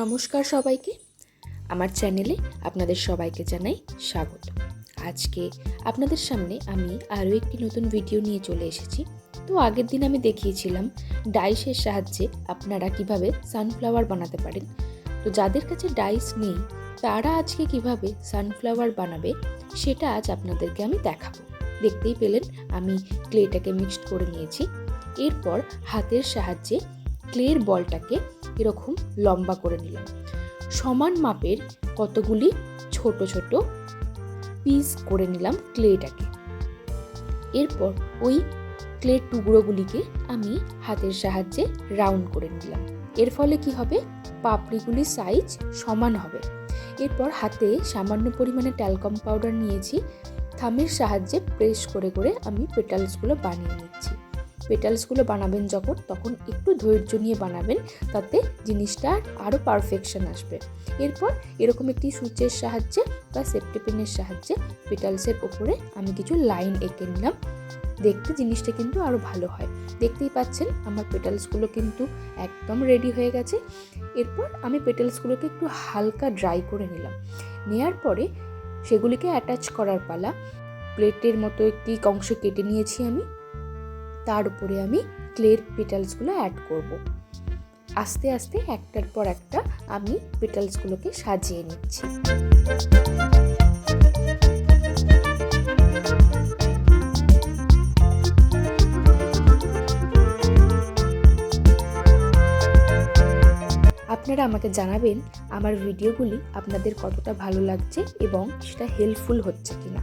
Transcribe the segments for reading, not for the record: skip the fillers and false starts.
নমস্কার সবাইকে, আমার চ্যানেলে আপনাদের সবাইকে জানাই স্বাগত। আজকে আপনাদের সামনে আমি আরও একটি নতুন ভিডিও নিয়ে চলে এসেছি। তো আগের দিন আমি দেখিয়েছিলাম ডাইসের সাহায্যে আপনারা কিভাবে সানফ্লাওয়ার বানাতে পারেন। তো যাদের কাছে ডাইস নেই তারা আজকে কিভাবে সানফ্লাওয়ার বানাবে সেটা আজ আপনাদেরকে আমি দেখাবো। দেখতেই পেলেন আমি ক্লেটাকে মিক্সড করে নিয়েছি। এরপর হাতের সাহায্যে ক্লের বলটাকে এরকম লম্বা করে নিলাম। সমান মাপের কতগুলি ছোট ছোট পিস করে নিলাম ক্লেটাকে। এরপর ওই ক্লের টুকরোগুলিকে আমি হাতের সাহায্যে রাউন্ড করে নিলাম। এর ফলে কি হবে, পাপড়িগুলির সাইজ সমান হবে। এরপর হাতে সামান্য পরিমাণে ট্যালকাম পাউডার নিয়েছি, থামের সাহায্যে প্রেস করে করে আমি পেটালসগুলো বানিয়ে নিচ্ছি। পেটালসগুলো বানাবেন তখন একটু ধৈর্য নিয়ে বানাবেন, তাতে জিনিসটা আরও পারফেকশন আসবে। এরপর এরকম একটি সুচের সাহায্যে বা সেফটি পিনের সাহায্যে পেটালসের ওপরে আমি কিছু লাইন এঁকে নিলাম। দেখতে জিনিসটা কিন্তু আরও ভালো হয়। দেখতেই পাচ্ছেন আমার পেটালসগুলো কিন্তু একদম রেডি হয়ে গেছে। এরপর আমি পেটালসগুলোকে একটু হালকা ড্রাই করে নিলাম। নেয়ার পরে সেগুলিকে অ্যাটাচ করার পালা। প্লেটের মতো একটি অংশ কেটে নিয়েছি আমি, তার উপরে আমি ক্লের পেটালসগুলো অ্যাড করব। আস্তে আস্তে একটার পর একটা আমি পেটালসগুলোকে সাজিয়ে নিচ্ছি। আপনারা আমাকে জানাবেন আমার ভিডিওগুলি আপনাদের কতটা ভালো লাগছে এবং সেটা হেল্পফুল হচ্ছে কিনা।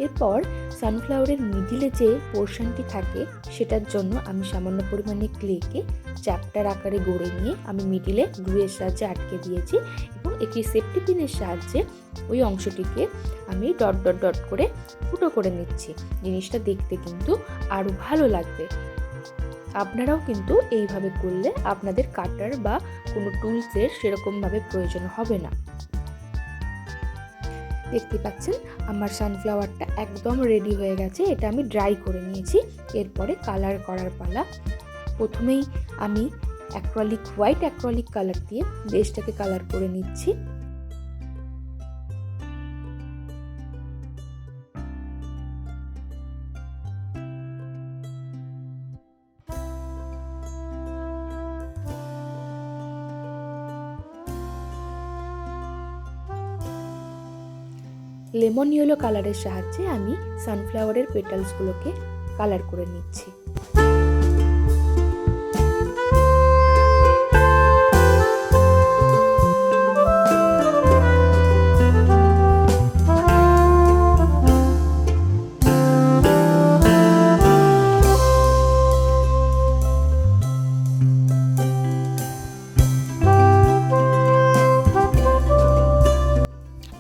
এরপর সানফ্লাওয়ারের মিডিলে যে পোর্শনটি থাকে সেটার জন্য আমি সামান্য পরিমাণে ক্লেকে চ্যাপ্টার আকারে গড়ে নিয়ে আমি মিডিলে গ্লুয়ের সাহায্যে আটকে দিয়েছি এবং একটি সেফটি পিনের সাহায্যে ওই অংশটিকে আমি ডট ডট ডট করে ফুটো করে নিচ্ছি। জিনিসটা দেখতে কিন্তু আরও ভালো লাগবে। আপনারাও কিন্তু এইভাবে করলে আপনাদের কাটার বা কোনো টুলসের সেরকমভাবে প্রয়োজন হবে না। দেখতে পাচ্ছেন আমার সানফ্লাওয়ারটা একদম রেডি হয়ে গেছে। এটা আমি ড্রাই করে নিয়েছি। এরপরে কালার করার পালা। প্রথমেই আমি হোয়াইট অ্যাক্রিলিক কালার দিয়ে বেসটাকে কালার করে নিচ্ছি। লেমন ইয়েলো কালারের সাহায্যে আমি সানফ্লাওয়ারের পেটালসগুলোকে কালার করে নিচ্ছি।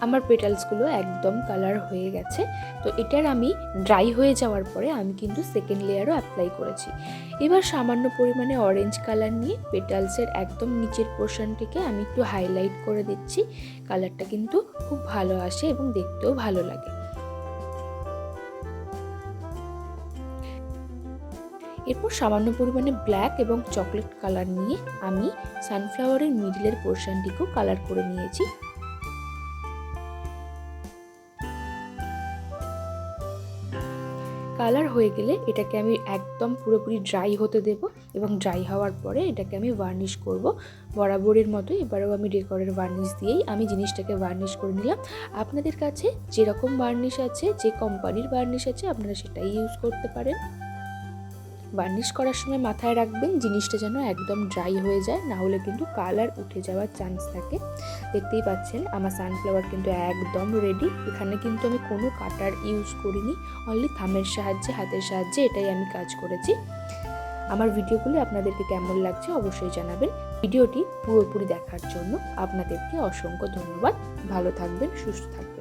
আমার পেটালসগুলো একদম কালার হয়ে গেছে। তো এটার আমি ড্রাই হয়ে যাওয়ার পরে আমি কিন্তু সেকেন্ড লেয়ারও অ্যাপ্লাই করেছি। এবার সামান্য পরিমাণে অরেঞ্জ কালার নিয়ে পেটালসের একদম নিচের পোর্শনটিকে আমি একটু হাইলাইট করে দিচ্ছি। কালারটা কিন্তু খুব ভালো আসে এবং দেখতেও ভালো লাগে। এরপর সামান্য পরিমাণে ব্ল্যাক এবং চকলেট কালার নিয়ে আমি সানফ্লাওয়ারের মিডলের পোর্শনটিকেও কালার করে নিয়েছি। কালার হয়ে গেলে এটাকে আমি একদম পুরোপুরি ড্রাই হতে দেব এবং ড্রাই হওয়ার পরে এটাকে আমি ভার্নিশ করব। বরাবরের মতো এবারেও আমি ডেকরের ভার্নিশ দিয়েই আমি জিনিসটাকে ভার্নিশ করে নিলাম। আপনাদের কাছে যেরকম ভার্নিশ আছে, যে কোম্পানির ভার্নিশ আছে, আপনারা সেটাই ইউজ করতে পারেন। ভার্নিশ করার সময় মাথায় রাখবেন জিনিসটা যেন একদম ড্রাই হয়ে যায়, না হলে কিন্তু কালার উঠে যাওয়ার চান্স থাকে। দেখতেই পাচ্ছেন আমার সানফ্লাওয়ার কিন্তু একদম রেডি। এখানে কিন্তু আমি কোনো কাটার ইউজ করিনি, অনলি থামের সাহায্যে, হাতের সাহায্যে এটাই আমি কাজ করেছি। আমার ভিডিওগুলি আপনাদেরকে কেমন লাগছে অবশ্যই জানাবেন। ভিডিওটি পুরোপুরি দেখার জন্য আপনাদেরকে অসংখ্য ধন্যবাদ। ভালো থাকবেন, সুস্থ থাকবেন।